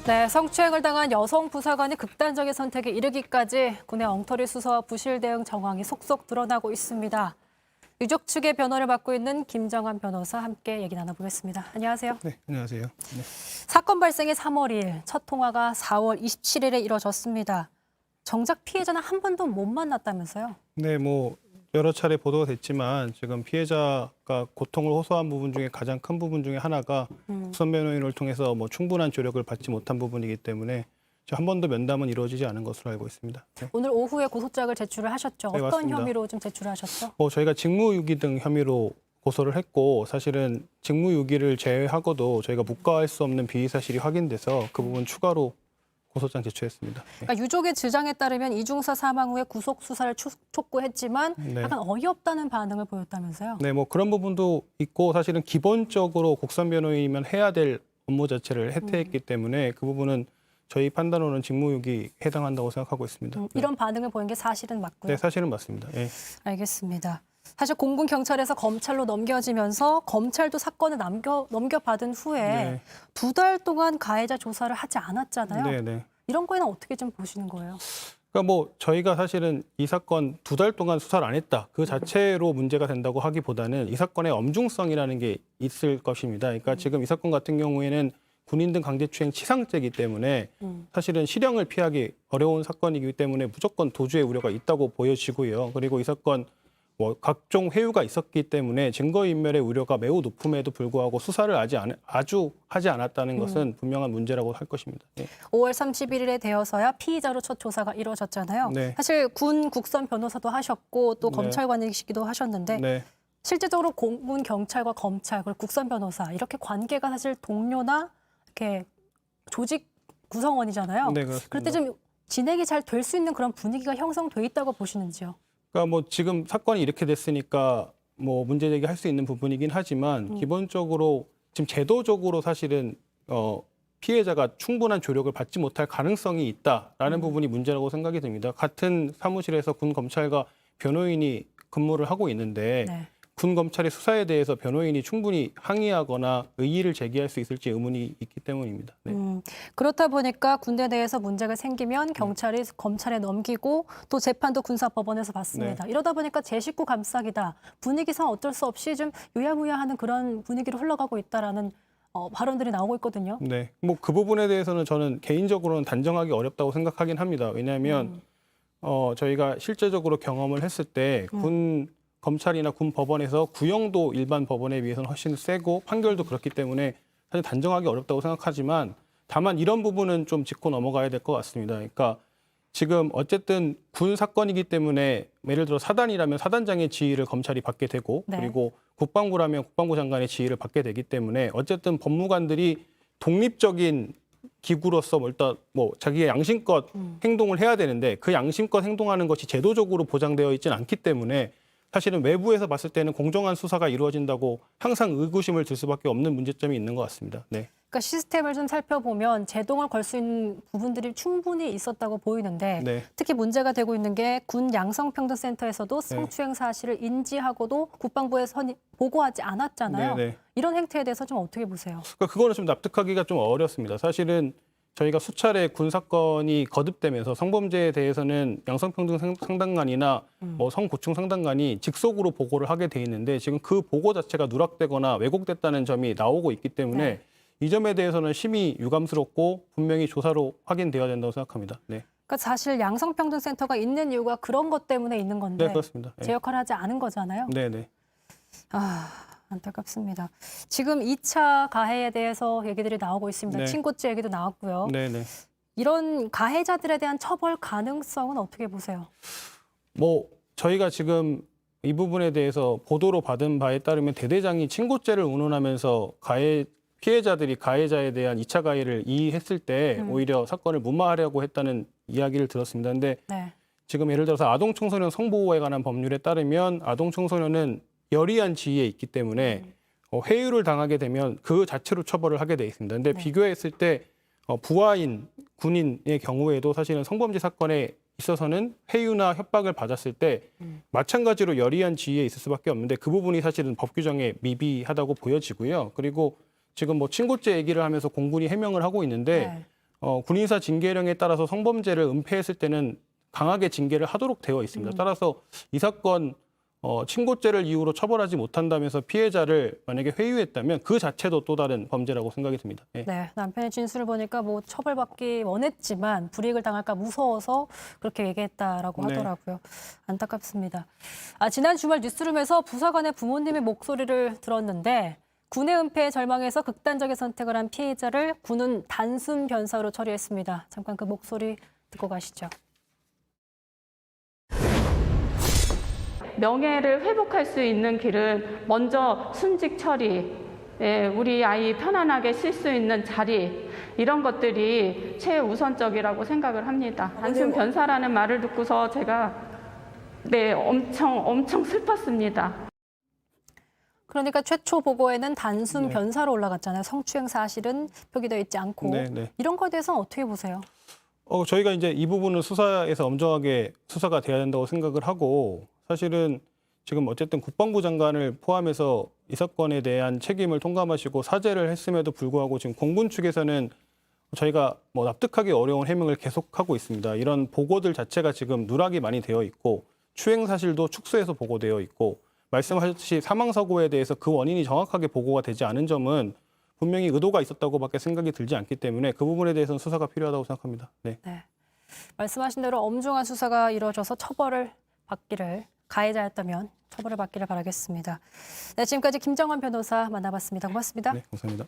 네, 성추행을 당한 여성 부사관이 극단적인 선택에 이르기까지 군의 엉터리 수사와 부실 대응 정황이 속속 드러나고 있습니다. 유족 측의 변호를 맡고 있는 김정한 변호사 함께 얘기 나눠보겠습니다. 안녕하세요. 네, 안녕하세요. 네. 사건 발생이 3월 2일, 첫 통화가 4월 27일에 이뤄졌습니다. 정작 피해자는 한 번도 못 만났다면서요? 네, 뭐 여러 차례 보도가 됐지만 지금 피해자가 고통을 호소한 부분 중에 가장 큰 부분 중에 하나가 국선 변호인을 통해서 뭐 충분한 조력을 받지 못한 부분이기 때문에 한 번도 면담은 이루어지지 않은 것으로 알고 있습니다. 네. 오늘 오후에 고소장을 제출을 하셨죠? 네, 어떤 맞습니다. 혐의로 좀 제출을 하셨죠? 저희가 직무유기 등 혐의로 고소를 했고 사실은 직무유기를 제외하고도 저희가 묵과할 수 없는 비위 사실이 확인돼서 그 부분 추가로 고소장 제출했습니다. 네. 그러니까 유족의 주장에 따르면 이중사 사망 후에 구속 수사를 촉구했지만 네. 약간 어이없다는 반응을 보였다면서요? 네, 뭐 그런 부분도 있고 사실은 기본적으로 국선 변호인이면 해야 될 업무 자체를 해태했기 때문에 그 부분은 저희 판단으로는 직무유기 해당한다고 생각하고 있습니다. 네. 이런 반응을 보인 게 사실은 맞고요. 네, 사실은 맞습니다. 예. 알겠습니다. 사실 공군 경찰에서 검찰로 넘겨지면서 검찰도 사건을 넘겨받은 후에 네. 2달 동안 가해자 조사를 하지 않았잖아요. 네, 네. 이런 거에는 어떻게 좀 보시는 거예요? 그러니까 뭐 저희가 사실은 이 사건 2달 동안 수사를 안 했다. 그 자체로 문제가 된다고 하기보다는 이 사건의 엄중성이라는 게 있을 것입니다. 그러니까 지금 이 사건 같은 경우에는 군인 등 강제추행 치상죄이기 때문에 사실은 실형을 피하기 어려운 사건이기 때문에 무조건 도주의 우려가 있다고 보여지고요. 그리고 이 사건 뭐 각종 회유가 있었기 때문에 증거인멸의 우려가 매우 높음에도 불구하고 수사를 아주 하지 않았다는 것은 분명한 문제라고 할 것입니다. 네. 5월 31일에 되어서야 피의자로 첫 조사가 이루어졌잖아요. 네. 사실 군 국선 변호사도 하셨고 또 네. 검찰관이시기도 하셨는데 네. 실제적으로 공군 경찰과 검찰 그리고 국선 변호사 이렇게 관계가 사실 동료나 이렇게 조직 구성원이잖아요. 네, 그렇습니다. 그럴 때 좀 진행이 잘 될 수 있는 그런 분위기가 형성돼 있다고 보시는지요? 그러니까 뭐 지금 사건이 이렇게 됐으니까 뭐 문제 제기할 수 있는 부분이긴 하지만 기본적으로 지금 제도적으로 사실은 피해자가 충분한 조력을 받지 못할 가능성이 있다라는 부분이 문제라고 생각이 듭니다. 같은 사무실에서 군 검찰과 변호인이 근무를 하고 있는데 네. 군 검찰의 수사에 대해서 변호인이 충분히 항의하거나 의의를 제기할 수 있을지 의문이 있기 때문입니다. 네. 그렇다 보니까 군대 내에서 문제가 생기면 경찰이 검찰에 넘기고 또 재판도 군사법원에서 받습니다. 이러다 보니까 제 식구 감싸기다. 분위기상 어쩔 수 없이 좀 유야무야하는 그런 분위기로 흘러가고 있다라는 발언들이 나오고 있거든요. 네, 뭐 그 부분에 대해서는 저는 개인적으로는 단정하기 어렵다고 생각하긴 합니다. 왜냐하면 저희가 실제적으로 경험을 했을 때 군 검찰이나 군 법원에서 구형도 일반 법원에 비해서는 훨씬 세고 판결도 그렇기 때문에 사실 단정하기 어렵다고 생각하지만 다만 이런 부분은 좀 짚고 넘어가야 될 것 같습니다. 그러니까 지금 어쨌든 군 사건이기 때문에 예를 들어 사단이라면 사단장의 지휘를 검찰이 받게 되고 네. 그리고 국방부라면 국방부 장관의 지휘를 받게 되기 때문에 어쨌든 법무관들이 독립적인 기구로서 일단 뭐 자기의 양심껏 행동을 해야 되는데 그 양심껏 행동하는 것이 제도적으로 보장되어 있지는 않기 때문에 사실은 외부에서 봤을 때는 공정한 수사가 이루어진다고 항상 의구심을 들 수밖에 없는 문제점이 있는 것 같습니다. 네. 그러니까 시스템을 좀 살펴보면 제동을 걸 수 있는 부분들이 충분히 있었다고 보이는데 네. 특히 문제가 되고 있는 게 군 양성평등센터에서도 성추행 사실을 인지하고도 국방부에 보고하지 않았잖아요. 네, 네. 이런 행태에 대해서 좀 어떻게 보세요? 그러니까 그거는 좀 납득하기가 좀 어렵습니다. 사실은 저희가 수차례 군 사건이 거듭되면서 성범죄에 대해서는 양성평등 상담관이나 뭐 성고충 상담관이 직속으로 보고를 하게 돼 있는데 지금 그 보고 자체가 누락되거나 왜곡됐다는 점이 나오고 있기 때문에 네. 이 점에 대해서는 심히 유감스럽고 분명히 조사로 확인되어야 된다고 생각합니다. 네, 그러니까 사실 양성평등센터가 있는 이유가 그런 것 때문에 있는 건데 네 그렇습니다. 제 역할을 하지 않은 거잖아요. 네, 네. 안타깝습니다. 지금 2차 가해에 대해서 얘기들이 나오고 있습니다. 네. 친고죄 얘기도 나왔고요. 네, 네. 이런 가해자들에 대한 처벌 가능성은 어떻게 보세요? 뭐 저희가 지금 이 부분에 대해서 보도로 받은 바에 따르면 대대장이 친고죄를 운운하면서 피해자들이 가해자에 대한 2차 가해를 이의했을 때 오히려 사건을 무마하려고 했다는 이야기를 들었습니다. 근데 네. 지금 예를 들어서 아동청소년 성보호에 관한 법률에 따르면 아동청소년은 열의한 지위에 있기 때문에 회유를 당하게 되면 그 자체로 처벌을 하게 돼 있습니다. 근데 비교했을 때 부하인 군인의 경우에도 사실은 성범죄 사건에 있어서는 회유나 협박을 받았을 때 마찬가지로 열의한 지위에 있을 수밖에 없는데 그 부분이 사실은 법 규정에 미비하다고 보여지고요. 그리고 지금 뭐 친고죄 얘기를 하면서 공군이 해명을 하고 있는데 군인사 징계령에 따라서 성범죄를 은폐했을 때는 강하게 징계를 하도록 되어 있습니다. 따라서 이 사건 친고죄를 이유로 처벌하지 못한다면서 피해자를 만약에 회유했다면 그 자체도 또 다른 범죄라고 생각이 듭니다. 네. 네, 남편의 진술을 보니까 뭐 처벌받기 원했지만 불이익을 당할까 무서워서 그렇게 얘기했다라고 네. 하더라고요. 안타깝습니다. 지난 주말 뉴스룸에서 부사관의 부모님의 목소리를 들었는데 군의 은폐에 절망해서 극단적인 선택을 한 피해자를 군은 단순 변사로 처리했습니다. 잠깐 그 목소리 듣고 가시죠. 명예를 회복할 수 있는 길은 먼저 순직 처리, 우리 아이 편안하게 쉴 수 있는 자리, 이런 것들이 최우선적이라고 생각을 합니다. 단순 변사라는 말을 듣고서 제가 엄청 슬펐습니다. 그러니까 최초 보고에는 단순 네. 변사로 올라갔잖아요. 성추행 사실은 표기되어 있지 않고. 네, 네. 이런 거에 대해서는 어떻게 보세요? 저희가 이제 이 부분은 수사에서 엄정하게 수사가 돼야 된다고 생각을 하고 사실은 지금 어쨌든 국방부 장관을 포함해서 이 사건에 대한 책임을 통감하시고 사죄를 했음에도 불구하고 지금 공군 측에서는 저희가 뭐 납득하기 어려운 해명을 계속하고 있습니다. 이런 보고들 자체가 지금 누락이 많이 되어 있고 추행 사실도 축소해서 보고되어 있고 말씀하셨듯이 사망 사고에 대해서 그 원인이 정확하게 보고가 되지 않은 점은 분명히 의도가 있었다고밖에 생각이 들지 않기 때문에 그 부분에 대해서는 수사가 필요하다고 생각합니다. 네. 네. 말씀하신 대로 엄중한 수사가 이루어져서 처벌을 받기를, 가해자였다면 처벌을 받기를 바라겠습니다. 네, 지금까지 김정환 변호사 만나봤습니다. 고맙습니다. 네, 감사합니다.